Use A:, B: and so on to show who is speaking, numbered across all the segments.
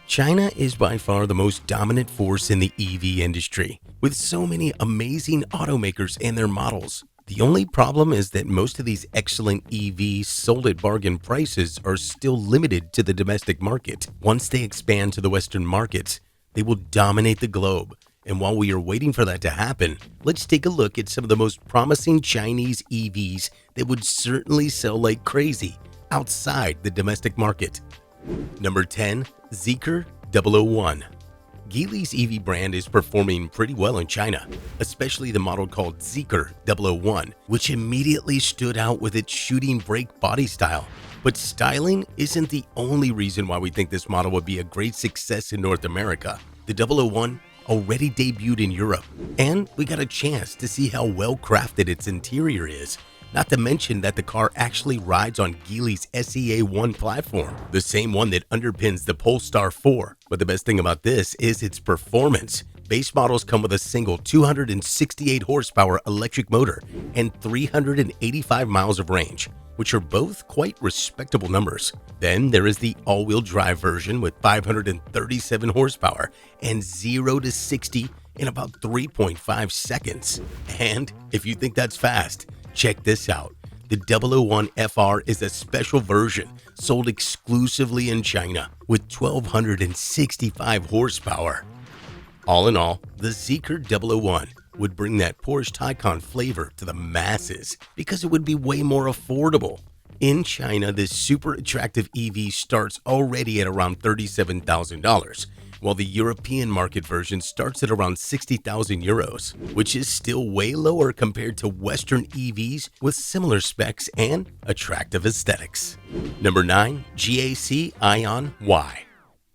A: China is by far the most dominant force in the EV industry, with so many amazing automakers and their models. The only problem is that most of these excellent EVs sold at bargain prices are still limited to the domestic market. Once they expand to the Western markets, they will dominate the globe. And while we are waiting for that to happen, let's take a look at some of the most promising Chinese EVs that would certainly sell like crazy outside the domestic market. Number 10. Zeekr 001. Geely's EV brand is performing pretty well in China, especially the model called Zeekr 001, which immediately stood out with its shooting brake body style. But styling isn't the only reason why we think this model would be a great success in North America. The 001 already debuted in Europe, and we got a chance to see how well crafted its interior is. Not to mention that the car actually rides on Geely's SEA1 platform, the same one that underpins the Polestar 4. But the best thing about this is its performance. Base models come with a single 268 horsepower electric motor and 385 miles of range, which are both quite respectable numbers. Then there is the all-wheel drive version with 537 horsepower and 0 to 60 in about 3.5 seconds. And if you think that's fast, check this out. The 001 FR is a special version sold exclusively in China with 1,265 horsepower. All in all, the Zeekr 001 would bring that Porsche Taycan flavor to the masses because it would be way more affordable. In China, this super attractive EV starts already at around $37,000, while the European market version starts at around 60,000 euros, which is still way lower compared to Western EVs with similar specs and attractive aesthetics. Number 9. GAC Aion Y.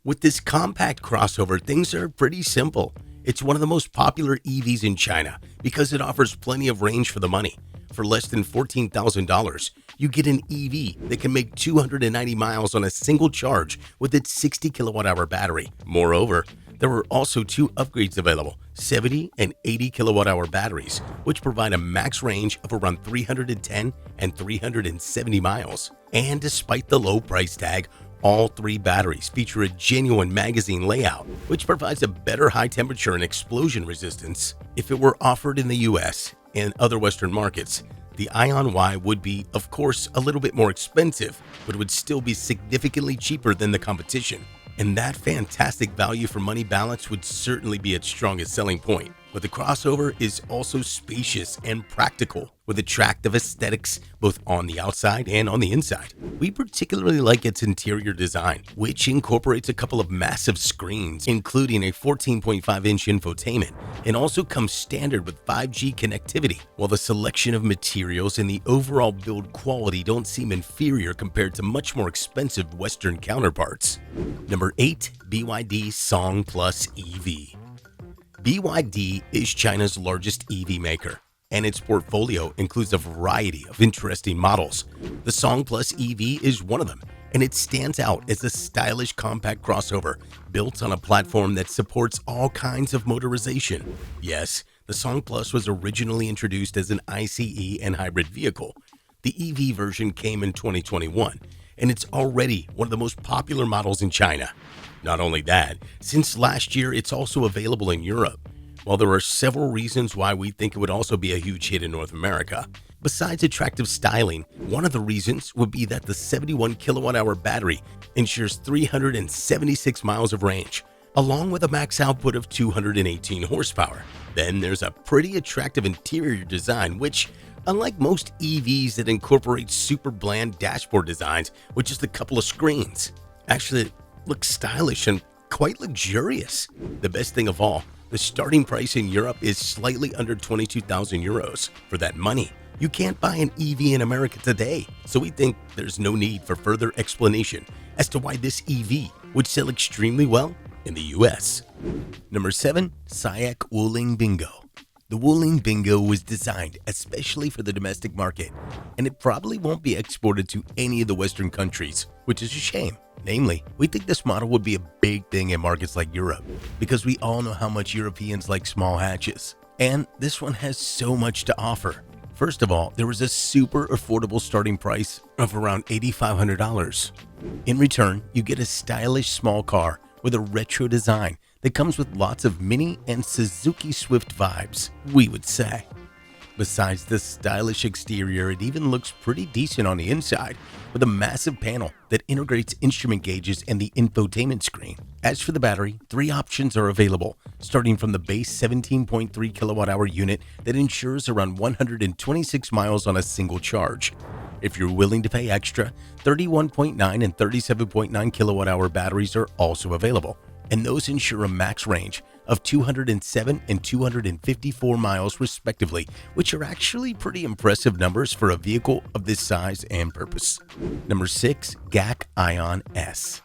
A: With this compact crossover, things are pretty simple. It's one of the most popular EVs in China because it offers plenty of range for the money. For less than $14,000, you get an EV that can make 290 miles on a single charge with its 60 kilowatt-hour battery. Moreover, there are also two upgrades available, 70 and 80 kilowatt-hour batteries, which provide a max range of around 310 and 370 miles. And despite the low price tag, all three batteries feature a genuine magazine layout, which provides a better high temperature and explosion resistance. If it were offered in the US and other Western markets, the Aion Y would be, of course, a little bit more expensive, but would still be significantly cheaper than the competition. And that fantastic value for money balance would certainly be its strongest selling point. But the crossover is also spacious and practical, with attractive aesthetics both on the outside and on the inside. We particularly like its interior design, which incorporates a couple of massive screens, including a 14.5-inch infotainment, and also comes standard with 5G connectivity, while the selection of materials and the overall build quality don't seem inferior compared to much more expensive Western counterparts. Number 8. BYD Song Plus EV. BYD is China's largest EV maker, and its portfolio includes a variety of interesting models. The Song Plus EV is one of them, and it stands out as a stylish compact crossover built on a platform that supports all kinds of motorization. Yes, the Song Plus was originally introduced as an ICE and hybrid vehicle. The EV version came in 2021, and it's already one of the most popular models in China. Not only that, since last year, it's also available in Europe. While there are several reasons why we think it would also be a huge hit in North America, besides attractive styling, one of the reasons would be that the 71 kilowatt-hour battery ensures 376 miles of range, along with a max output of 218 horsepower. Then there's a pretty attractive interior design, which, unlike most EVs that incorporate super bland dashboard designs with just a couple of screens, actually looks stylish and quite luxurious. The best thing of all, the starting price in Europe is slightly under 22,000 euros. For that money, you can't buy an EV in America today, so we think there's no need for further explanation as to why this EV would sell extremely well in the US. Number 7. SAIC Wuling Bingo. The Wuling Bingo was designed especially for the domestic market, and it probably won't be exported to any of the Western countries, which is a shame. Namely, we think this model would be a big thing in markets like Europe, because we all know how much Europeans like small hatches. And this one has so much to offer. First of all, there was a super affordable starting price of around $8,500. In return, you get a stylish small car with a retro design that comes with lots of Mini and Suzuki Swift vibes, we would say. Besides the stylish exterior, it even looks pretty decent on the inside, with a massive panel that integrates instrument gauges and the infotainment screen. As for the battery, 3 options are available, starting from the base 17.3 kilowatt-hour unit that ensures around 126 miles on a single charge. If you're willing to pay extra, 31.9 and 37.9 kilowatt-hour batteries are also available, and those ensure a max range of 207 and 254 miles respectively, which are actually pretty impressive numbers for a vehicle of this size and purpose. Number 6, GAC Ion S.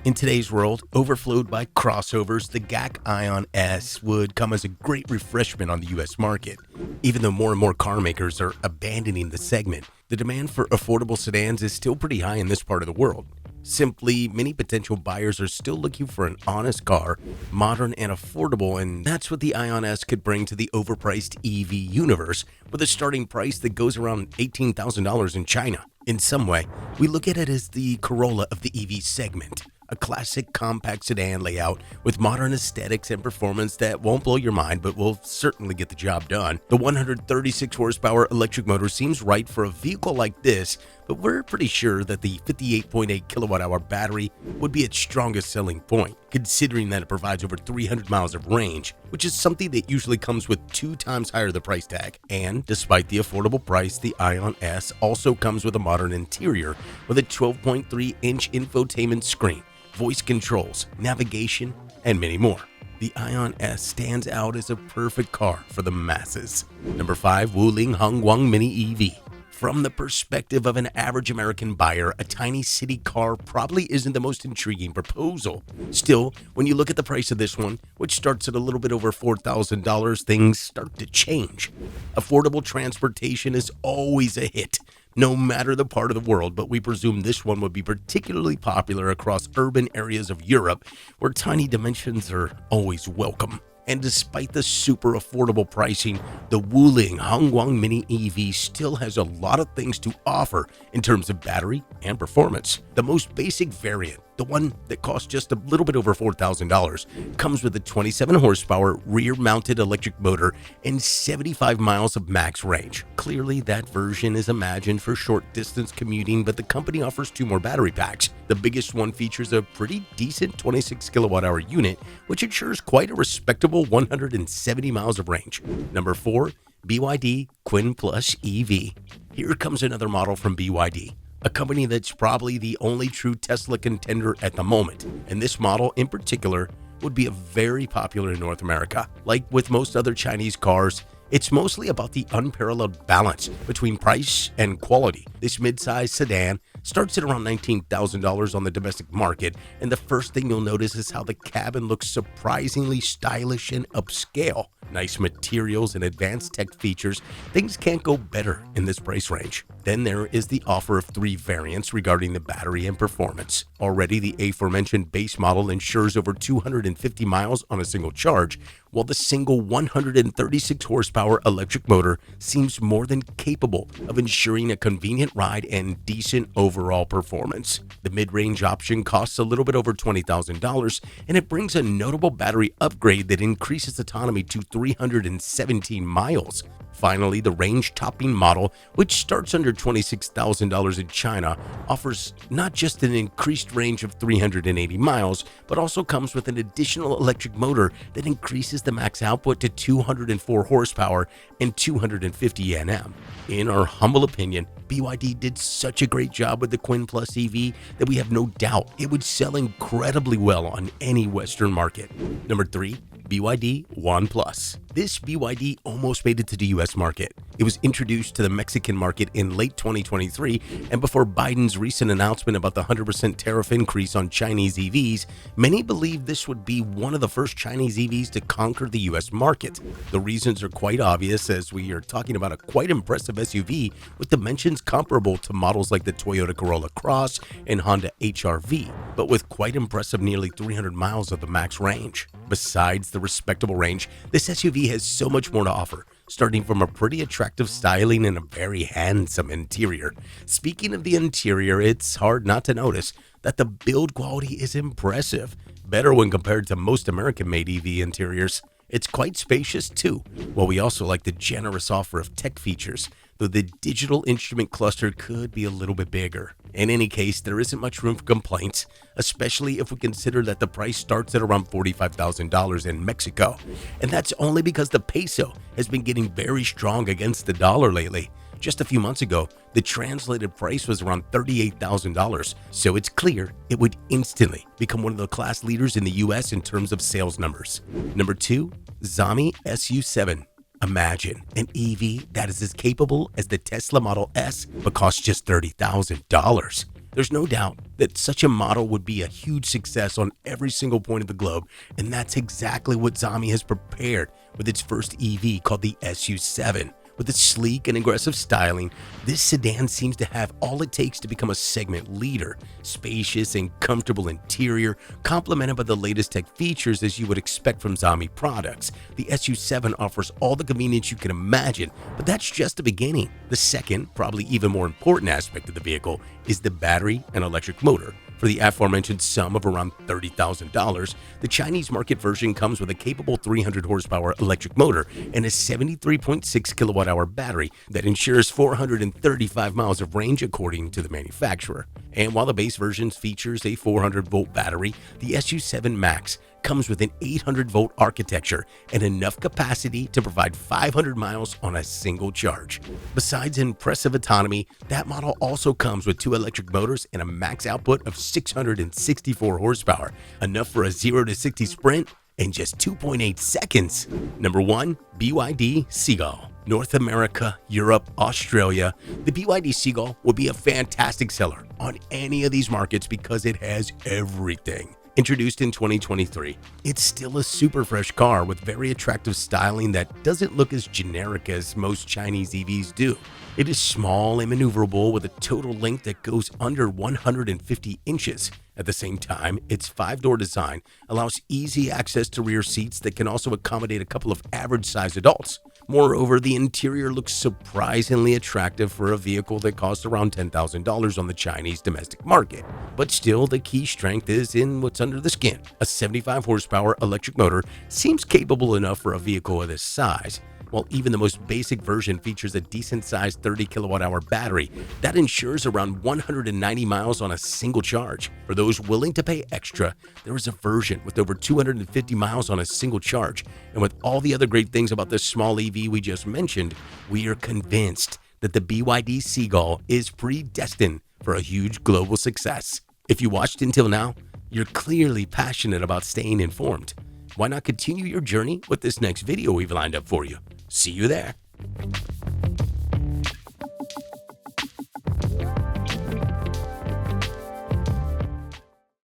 A: In today's world, overflowed by crossovers, the GAC Ion S would come as a great refreshment on the US market. Even though more and more car makers are abandoning the segment, the demand for affordable sedans is still pretty high in this part of the world. Simply, many potential buyers are still looking for an honest car, modern and affordable, and that's what the Ion S could bring to the overpriced EV universe, with a starting price that goes around $18,000 in China. In some way, we look at it as the Corolla of the EV segment. A classic compact sedan layout with modern aesthetics and performance that won't blow your mind but will certainly get the job done. The 136 horsepower electric motor seems right for a vehicle like this, but we're pretty sure that the 58.8 kilowatt-hour battery would be its strongest selling point, considering that it provides over 300 miles of range, which is something that usually comes with 2 times higher the price tag. And despite the affordable price, the Ion S also comes with a modern interior with a 12.3-inch infotainment screen, voice controls, navigation, and many more. The Ion S stands out as a perfect car for the masses. Number 5, Wuling Hongguang Mini EV. From the perspective of an average American buyer, a tiny city car probably isn't the most intriguing proposal. Still, when you look at the price of this one, which starts at a little bit over $4,000, things start to change. Affordable transportation is always a hit, no matter the part of the world, but we presume this one would be particularly popular across urban areas of Europe, where tiny dimensions are always welcome. And despite the super affordable pricing, the Wuling Hongguang Mini EV still has a lot of things to offer in terms of battery and performance. The most basic variant, the one that costs just a little bit over $4,000, comes with a 27 horsepower rear-mounted electric motor and 75 miles of max range. Clearly, that version is imagined for short-distance commuting, but the company offers 2 more battery packs. The biggest one features a pretty decent 26 kilowatt-hour unit, which ensures quite a respectable 170 miles of range. Number 4, BYD Quin Plus EV. Here comes another model from BYD, a company that's probably the only true Tesla contender at the moment, and this model in particular would be very popular in North America. Like with most other Chinese cars, it's mostly about the unparalleled balance between price and quality. This mid-size sedan starts at around $19,000 on the domestic market, and the first thing you'll notice is how the cabin looks surprisingly stylish and upscale. Nice materials and advanced tech features, things can't go better in this price range. Then there is the offer of 3 variants regarding the battery and performance. Already, the aforementioned base model ensures over 250 miles on a single charge, while the single 136 horsepower electric motor seems more than capable of ensuring a convenient ride and decent overall performance. The mid-range option costs a little bit over $20,000, and it brings a notable battery upgrade that increases autonomy to 317 miles. Finally, the range-topping model, which starts under $26,000 in China, offers not just an increased range of 380 miles, but also comes with an additional electric motor that increases the max output to 204 horsepower and 250 Nm. In our humble opinion, BYD did such a great job with the Quin Plus EV that we have no doubt it would sell incredibly well on any Western market. Number 3, BYD One Plus. This BYD almost made it to the US market. It was introduced to the Mexican market in late 2023, and before Biden's recent announcement about the 100% tariff increase on Chinese EVs, many believe this would be one of the first Chinese EVs to conquer the US market. The reasons are quite obvious, as we are talking about a quite impressive SUV with dimensions comparable to models like the Toyota Corolla Cross and Honda HR-V, but with quite impressive nearly 300 miles of the max range. Besides the respectable range, this SUV has so much more to offer, starting from a pretty attractive styling and a very handsome interior. Speaking of the interior, it's hard not to notice that the build quality is impressive. better when compared to most American-made EV interiors. It's quite spacious too, while we also like the generous offer of tech features, though the digital instrument cluster could be a little bit bigger. In any case, there isn't much room for complaints, especially if we consider that the price starts at around $45,000 in Mexico. And that's only because the peso has been getting very strong against the dollar lately. Just a few months ago, the translated price was around $38,000, so it's clear it would instantly become one of the class leaders in the US in terms of sales numbers. Number 2, Xiaomi SU7. Imagine an EV that is as capable as the Tesla Model S but costs just $30,000. There's no doubt that such a model would be a huge success on every single point of the globe, and that's exactly what Xiaomi has prepared with its first EV called the SU7. With its sleek and aggressive styling, this sedan seems to have all it takes to become a segment leader. Spacious and comfortable interior, complemented by the latest tech features as you would expect from Xiaomi products. The SU7 offers all the convenience you can imagine, but that's just the beginning. The second, probably even more important aspect of the vehicle is the battery and electric motor. For the aforementioned sum of around $30,000, the Chinese market version comes with a capable 300 horsepower electric motor and a 73.6 kilowatt-hour battery that ensures 435 miles of range according to the manufacturer. And while the base version features a 400-volt battery, the SU7 Max comes with an 800-volt architecture and enough capacity to provide 500 miles on a single charge. Besides impressive autonomy, that model also comes with 2 electric motors and a max output of 664 horsepower, enough for a 0 to 60 sprint in just 2.8 seconds. Number 1, BYD Seagull. North America, Europe, Australia, the BYD Seagull will be a fantastic seller on any of these markets because it has everything. Introduced in 2023, it's still a super fresh car with very attractive styling that doesn't look as generic as most Chinese EVs do. It is small and maneuverable with a total length that goes under 150 inches. At the same time, its 5-door design allows easy access to rear seats that can also accommodate a couple of average-sized adults. Moreover, the interior looks surprisingly attractive for a vehicle that costs around $10,000 on the Chinese domestic market. But still, the key strength is in what's under the skin. A 75 horsepower electric motor seems capable enough for a vehicle of this size. While even the most basic version features a decent-sized 30 kilowatt-hour battery that ensures around 190 miles on a single charge. For those willing to pay extra, there is a version with over 250 miles on a single charge. And with all the other great things about this small EV we just mentioned, we are convinced that the BYD Seagull is predestined for a huge global success. If you watched until now, you're clearly passionate about staying informed. Why not continue your journey with this next video we've lined up for you? See you there.